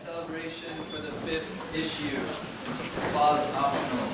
celebration for the 5th issue. Applause optional.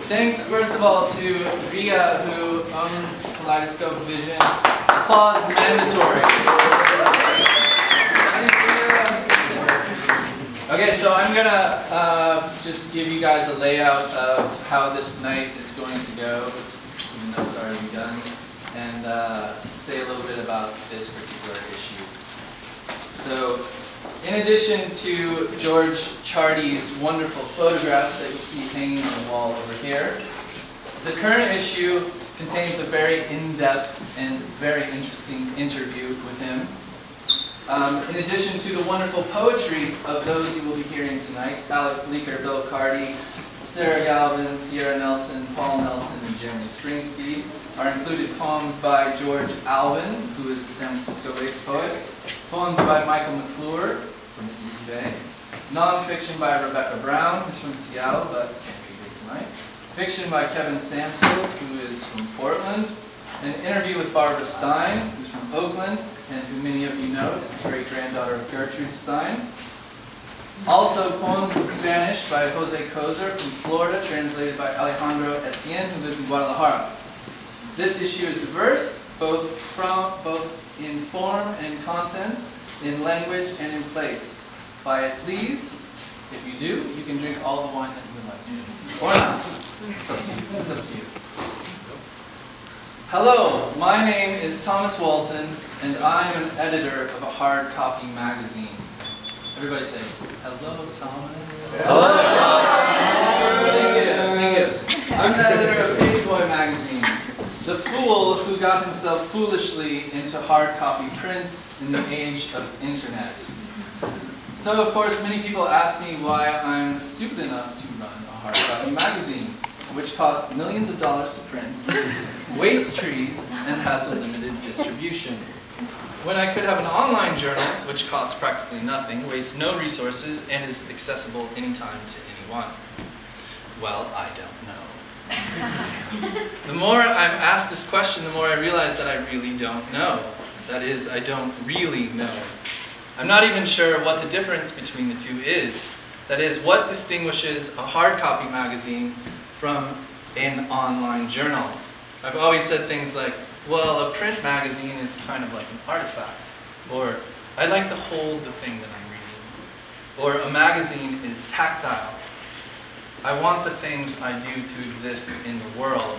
Thanks first of all to Ria, who owns Kaleidoscope Vision. Applause mandatory. Okay, so I'm gonna just give you guys a layout of how this night is going to go, even though it's already done, and say a little bit about this particular issue. So, in addition to George Chardy's wonderful photographs that you see hanging on the wall over here, the current issue contains a very in-depth and very interesting interview with him. In addition to the wonderful poetry of those you will be hearing tonight, Alex Bleeker, Bill Carty, Sarah Galvin, Sierra Nelson, Paul Nelson, and Jeremy Springsteen, are included poems by George Alvin, who is a San Francisco-based poet, poems by Michael McClure from the East Bay, non-fiction by Rebecca Brown, who's from Seattle but can't be here tonight, fiction by Kevin Samsel, who is from Portland, an interview with Barbara Stein, who's from Oakland, and who many of you know is the great-granddaughter of Gertrude Stein. Also, poems in Spanish by Jose Kozer from Florida, translated by Alejandro Etienne, who lives in Guadalajara. This issue is diverse, both in form and content, in language and in place. Buy it, please. If you do, you can drink all the wine that you would like to, or not. It's up to you. It's up to you. Hello, my name is Thomas Walton, and I am an editor of a Hardcopy magazine. Everybody say, hello, Thomas. Hello, Thomas. Thank you. I'm the editor of PageBoy Magazine, the fool who got himself foolishly into hardcopy print in the age of internet. So, of course, many people ask me why I'm stupid enough to run a hardcopy magazine, which costs millions of dollars to print, wastes trees, and has a limited distribution. When I could have an online journal, which costs practically nothing, wastes no resources, and is accessible anytime to anyone. Well, I don't know. The more I'm asked this question, the more I realize that I really don't know. That is, I don't really know. I'm not even sure what the difference between the two is. That is, what distinguishes a hardcopy magazine from an online journal. I've always said things like, well, a print magazine is kind of like an artifact, or I like to hold the thing that I'm reading, or a magazine is tactile. I want the things I do to exist in the world.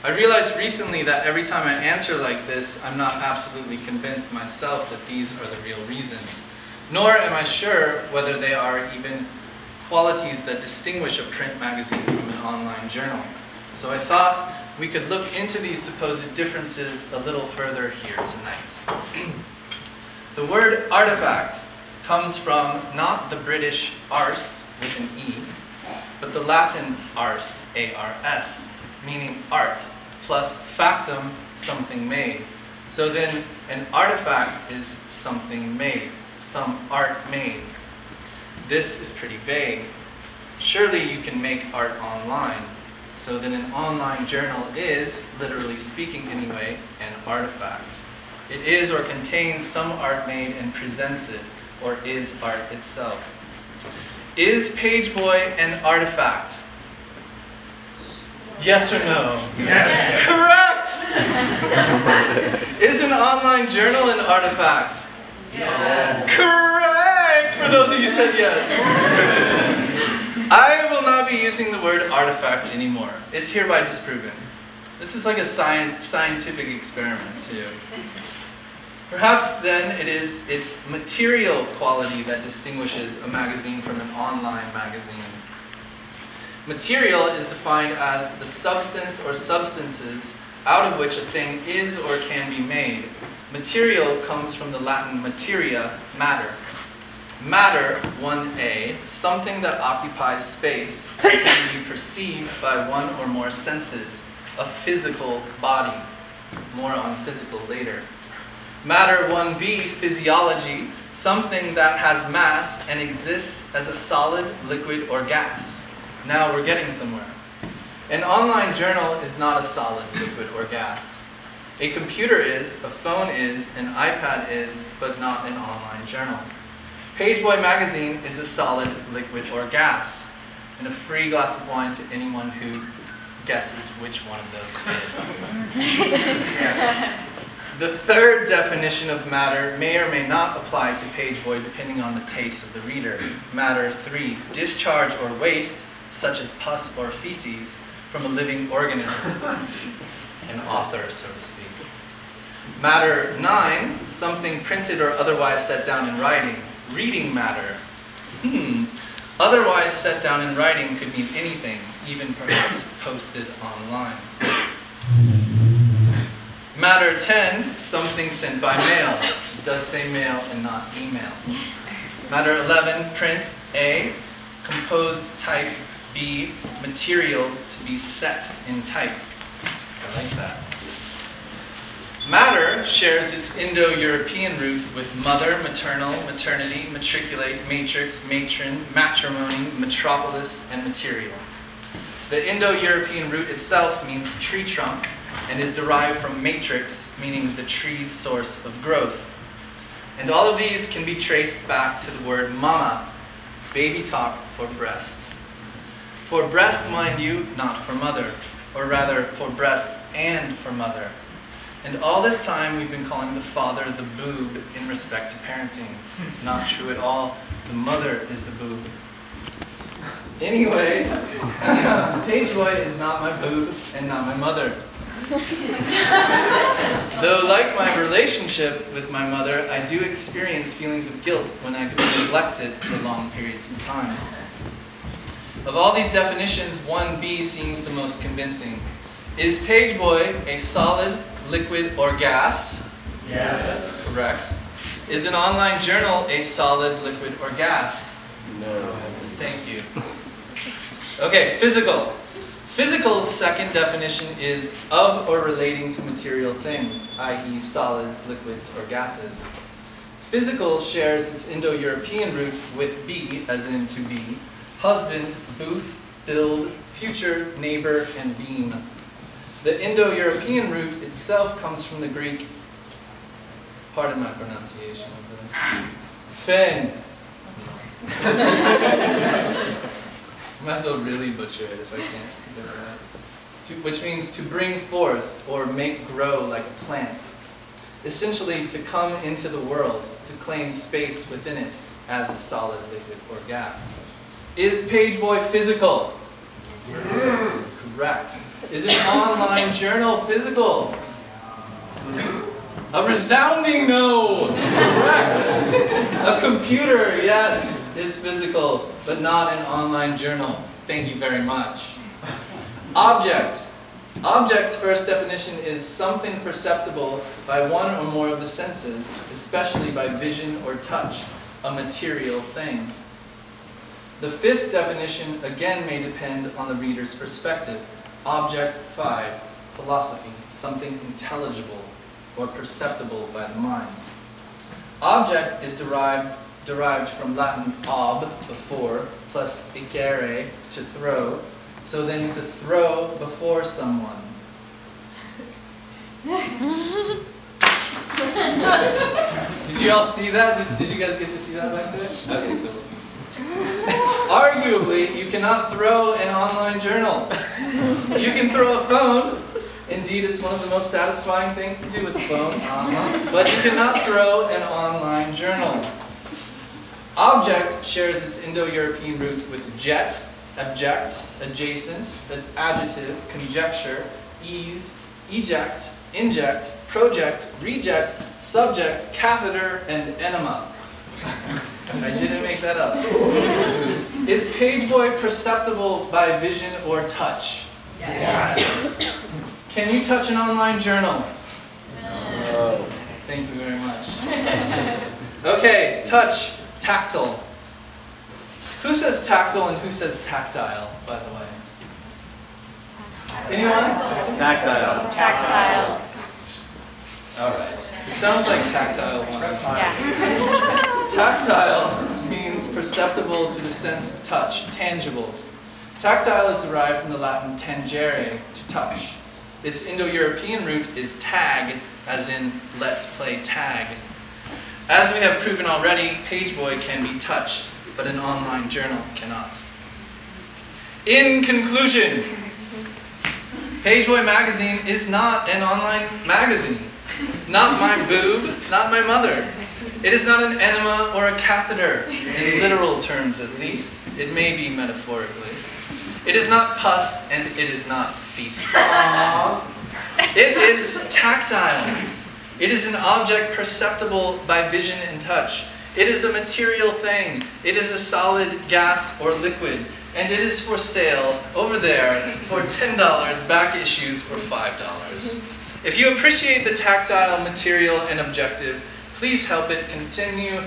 I realized recently that every time I answer like this, I'm not absolutely convinced myself that these are the real reasons, nor am I sure whether they are even qualities that distinguish a print magazine from an online journal. So I thought we could look into these supposed differences a little further here tonight. The word artifact comes from not the British ars with an E, but the Latin ars, A-R-S, meaning art, plus factum, something made. So then an artifact is something made, some art made. This is pretty vague. Surely you can make art online. So then an online journal is, literally speaking anyway, an artifact. It is or contains some art made and presents it, or is art itself. Is PageBoy an artifact? Yes or no? Yes. Correct! Is an online journal an artifact? Yes. Correct! For those of you who said yes. I will not be using the word artifact anymore. It's hereby disproven. This is like a scientific experiment too. Perhaps then it is its material quality that distinguishes a magazine from an online magazine. Material is defined as the substance or substances out of which a thing is or can be made. Material comes from the Latin materia, matter. Matter, 1a, something that occupies space and can be perceived by one or more senses, a physical body. More on physical later. Matter, 1b, physiology, something that has mass and exists as a solid, liquid, or gas. Now we're getting somewhere. An online journal is not a solid, liquid, or gas. A computer is, a phone is, an iPad is, but not an online journal. PageBoy Magazine is a solid, liquid, or gas, and a free glass of wine to anyone who guesses which one of those is. The third definition of matter may or may not apply to PageBoy depending on the taste of the reader. Matter 3, discharge or waste, such as pus or feces, from a living organism. An author, so to speak. Matter 9, something printed or otherwise set down in writing. Reading matter. Otherwise set down in writing could mean anything, even perhaps posted online. Matter 10, something sent by mail. It does say mail and not email. Matter 11, print. A, composed type. B, material to be set in type. I like that. Matter shares its Indo-European root with mother, maternal, maternity, matriculate, matrix, matron, matrimony, metropolis, and material. The Indo-European root itself means tree trunk and is derived from matrix, meaning the tree's source of growth. And all of these can be traced back to the word mama, baby talk for breast. For breast, mind you, not for mother, or rather for breast and for mother. And all this time we've been calling the father the boob in respect to parenting. Not true at all. The mother is the boob. Anyway, PageBoy is not my boob and not my mother. Though like my relationship with my mother, I do experience feelings of guilt when I get neglected for long periods of time. Of all these definitions, 1B seems the most convincing. Is PageBoy a solid, liquid, or gas? Yes. Correct. Is an online journal a solid, liquid, or gas? No. Thank you. Okay, physical. Physical's second definition is of or relating to material things, i.e. solids, liquids, or gases. Physical shares its Indo-European root with B, as in to be, husband, booth, build, future, neighbor, and beam. The Indo-European root itself comes from the Greek, pardon my pronunciation of this, fen. I might as well really butcher it if I can't get it right. Which means to bring forth or make grow like a plant. Essentially, to come into the world, to claim space within it as a solid, liquid, or gas. Is PageBoy physical? Yes. Correct. Is an online journal physical? A resounding no! Correct. A computer, yes, is physical, but not an online journal. Thank you very much. Object. Object's first definition is something perceptible by one or more of the senses, especially by vision or touch, a material thing. The fifth definition again may depend on the reader's perspective. Object 5, philosophy, something intelligible or perceptible by the mind. Object is derived from Latin ob, before, plus icere, to throw. So then to throw before someone. Did you all see that? Did you guys get to see that back there? Okay, cool. Arguably, you cannot throw an online journal. You can throw a phone. Indeed, it's one of the most satisfying things to do with a phone. But you cannot throw an online journal. Object shares its Indo-European root with jet, abject, adjacent, adjective, conjecture, ease, eject, inject, project, reject, subject, catheter, and enema. I didn't make that up. Is PageBoy perceptible by vision or touch? Yes. Can you touch an online journal? No. Thank you very much. Okay, touch, tactile. Who says tactile and who says tactile, by the way? Anyone? Tactile. Tactile. All right. It sounds like tactile one. Yeah. Tactile means perceptible to the sense of touch, tangible. Tactile is derived from the Latin tangere, to touch. Its Indo-European root is tag, as in let's play tag. As we have proven already, PageBoy can be touched, but an online journal cannot. In conclusion, PageBoy Magazine is not an online magazine. Not my boob, not my mother. It is not an enema or a catheter, in literal terms at least. It may be metaphorically. It is not pus, and it is not feces. It is tactile. It is an object perceptible by vision and touch. It is a material thing. It is a solid gas or liquid. And it is for sale over there for $10, back issues for $5. If you appreciate the tactile, material, and objective, please help it continue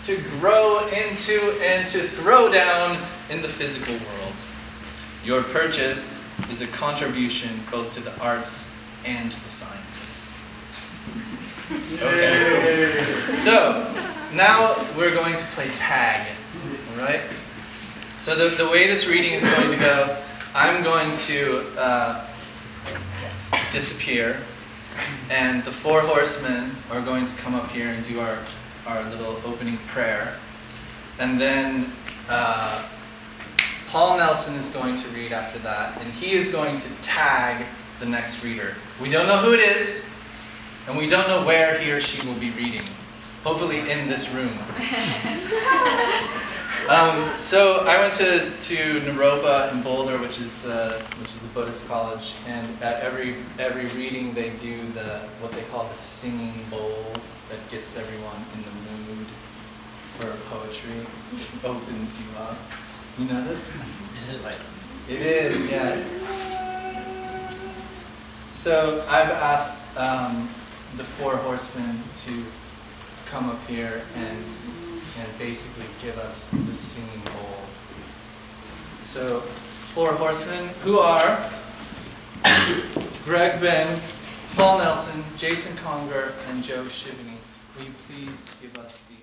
to grow into and to throw down in the physical world. Your purchase is a contribution both to the arts and to the sciences. Okay. So, now we're going to play tag, all right? So the way this reading is going to go, I'm going to disappear, and the four horsemen are going to come up here and do our little opening prayer. And then Paul Nelson is going to read after that, and he is going to tag the next reader. We don't know who it is, and we don't know where he or she will be reading. Hopefully in this room. So I went to Naropa in Boulder, which is a Buddhist college, and at every reading they do what they call the singing bowl that gets everyone in the mood for poetry. It opens you up. You know this? Is it like? It is, yeah. So I've asked the four horsemen to come up here and basically give us the singing bowl. So, four horsemen, who are Greg Ben, Paul Nelson, Jason Conger, and Joe Shivany. Will you please give us the